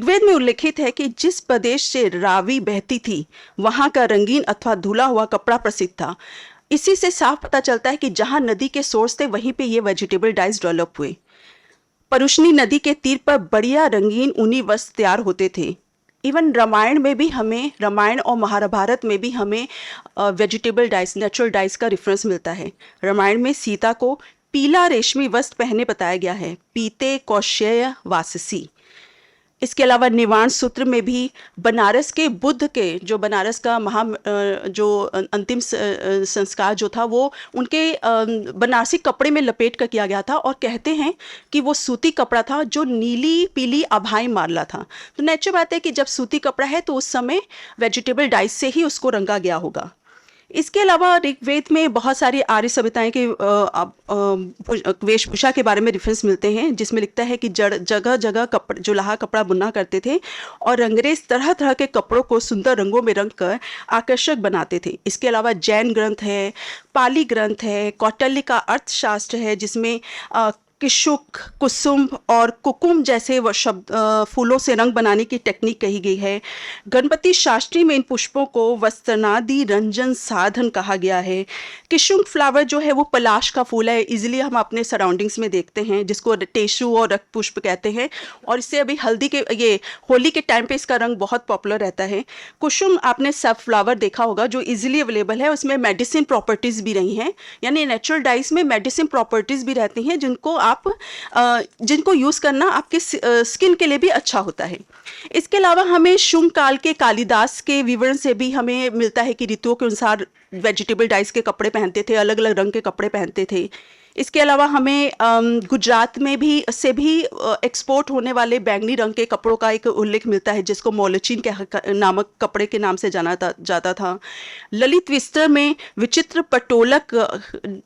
ऋग्वेद में उल्लेखित है कि जिस प्रदेश से रावी बहती थी वहां का रंगीन अथवा धुला हुआ कपड़ा प्रसिद्ध था। इसी से साफ पता चलता है कि जहां नदी के सोर्स थे वहीं पे ये वेजिटेबल डाइज डेवलप हुए। परुष्णी नदी के तीर पर बढ़िया रंगीन ऊनी वस्त्र तैयार होते थे। इवन रामायण में भी हमें, रामायण और महाभारत में भी हमें वेजिटेबल डाइज, नेचुरल डाइज का रेफरेंस मिलता है। रामायण में सीता को पीला रेशमी वस्त्र पहने बताया गया है, पीते कौशेय वाससी। इसके अलावा निवाण सूत्र में भी बनारस के बुद्ध के, जो बनारस का जो अंतिम संस्कार जो था वो उनके बनारसी कपड़े में लपेट कर किया गया था, और कहते हैं कि वो सूती कपड़ा था जो नीली पीली आभाएं मारला था। तो नेचुरल बात है कि जब सूती कपड़ा है तो उस समय वेजिटेबल डाइज से ही उसको रंगा गया होगा। इसके अलावा ऋग्वेद में बहुत सारी आर्य सभ्यताएं के वेशभूषा के बारे में रेफरेंस मिलते हैं, जिसमें लिखता है कि जगह जगह कपड़े जो लाहा कपड़ा बुना करते थे और रंगरेज तरह तरह के कपड़ों को सुंदर रंगों में रंग कर आकर्षक बनाते थे। इसके अलावा जैन ग्रंथ है, पाली ग्रंथ है, कौटिल्य का अर्थशास्त्र है, जिसमें किशुक, कुसुम और कुकुम जैसे व शब्द फूलों से रंग बनाने की टेक्निक कही गई है। गणपति शास्त्री में इन पुष्पों को वस्त्रनादि रंजन साधन कहा गया है। किशुक फ्लावर जो है वो पलाश का फूल है, इजीली हम अपने सराउंडिंग्स में देखते हैं, जिसको टेसु और रक्त पुष्प कहते हैं, और इससे अभी ये होली के टाइम पे इसका रंग बहुत पॉपुलर रहता है। कुसुम आपने सब फ्लावर देखा होगा जो इजीली अवेलेबल है, उसमें मेडिसिन प्रॉपर्टीज़ भी रही हैं, यानी नेचुरल डाइज में मेडिसिन प्रॉपर्टीज़ भी रहती हैं जिनको यूज़ करना आपके स्किन के लिए भी अच्छा होता है। इसके अलावा हमें शुंग काल के कालिदास के विवरण से भी हमें मिलता है कि ऋतुओं के अनुसार वेजिटेबल डाइज के कपड़े पहनते थे, अलग अलग रंग के कपड़े पहनते थे। इसके अलावा हमें गुजरात में भी एक्सपोर्ट होने वाले बैंगनी रंग के कपड़ों का एक उल्लेख मिलता है, जिसको मोलचिन के नामक कपड़े के नाम से जाना जाता था। ललित विस्तर में विचित्र पटोलक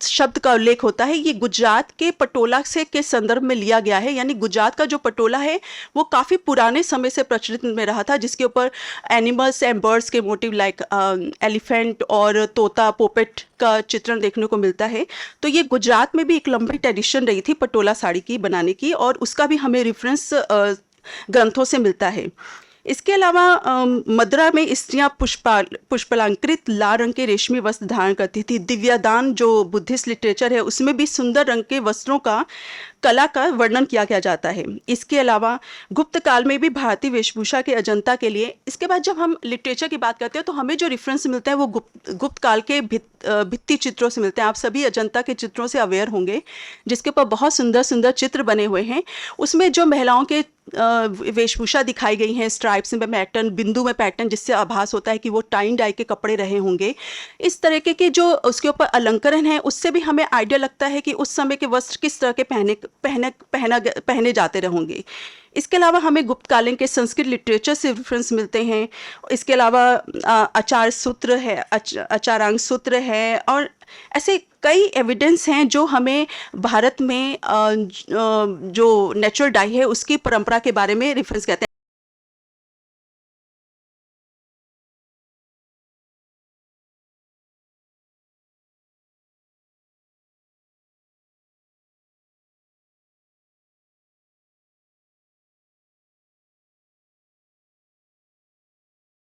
शब्द का उल्लेख होता है। ये गुजरात के पटोला से के संदर्भ में लिया गया है, यानी गुजरात का जो पटोला है वो काफ़ी पुराने समय से प्रचलित में रहा था, जिसके ऊपर एनिमल्स एंड बर्ड्स के मोटिव लाइक एलिफेंट और तोता, पोपेट का चित्रण देखने को मिलता है। तो ये गुजरात में भी एक लंबी ट्रेडिशन रही थी पटोला साड़ी की बनाने की, और उसका भी हमें रेफरेंस ग्रंथों से मिलता है। इसके अलावा मद्रा में स्त्रियां पुष्पालंकृत लाल रंग के रेशमी वस्त्र धारण करती थी। दिव्यादान जो बुद्धिस्ट लिटरेचर है उसमें भी सुंदर रंग के वस्त्रों का कला का वर्णन किया जाता है। इसके अलावा गुप्त काल में भी भारतीय वेशभूषा के अजंता के लिए, इसके बाद जब हम लिटरेचर की बात करते हैं तो हमें जो रेफरेंस मिलता है वो गुप्त काल के भित्ति चित्रों से मिलते हैं। आप सभी अजंता के चित्रों से अवेयर होंगे, जिसके ऊपर बहुत सुंदर सुंदर चित्र बने हुए हैं। उसमें जो महिलाओं के वेशभूषा दिखाई गई हैं, स्ट्राइप्स में पैटर्न, बिंदु में पैटर्न, जिससे आभास होता है कि वो टाइन डाई के कपड़े रहे होंगे। इस तरीके के जो उसके ऊपर अलंकरण है उससे भी हमें आइडिया लगता है कि उस समय के वस्त्र किस तरह के पहने जाते रहेंगे। इसके अलावा हमें गुप्तकालीन के संस्कृत लिटरेचर से रेफरेंस मिलते हैं। इसके अलावा आचार सूत्र है, आचारांग सूत्र है, और ऐसे कई एविडेंस हैं जो हमें भारत में जो नेचुरल डाई है उसकी परंपरा के बारे में रेफरेंस कहते हैं।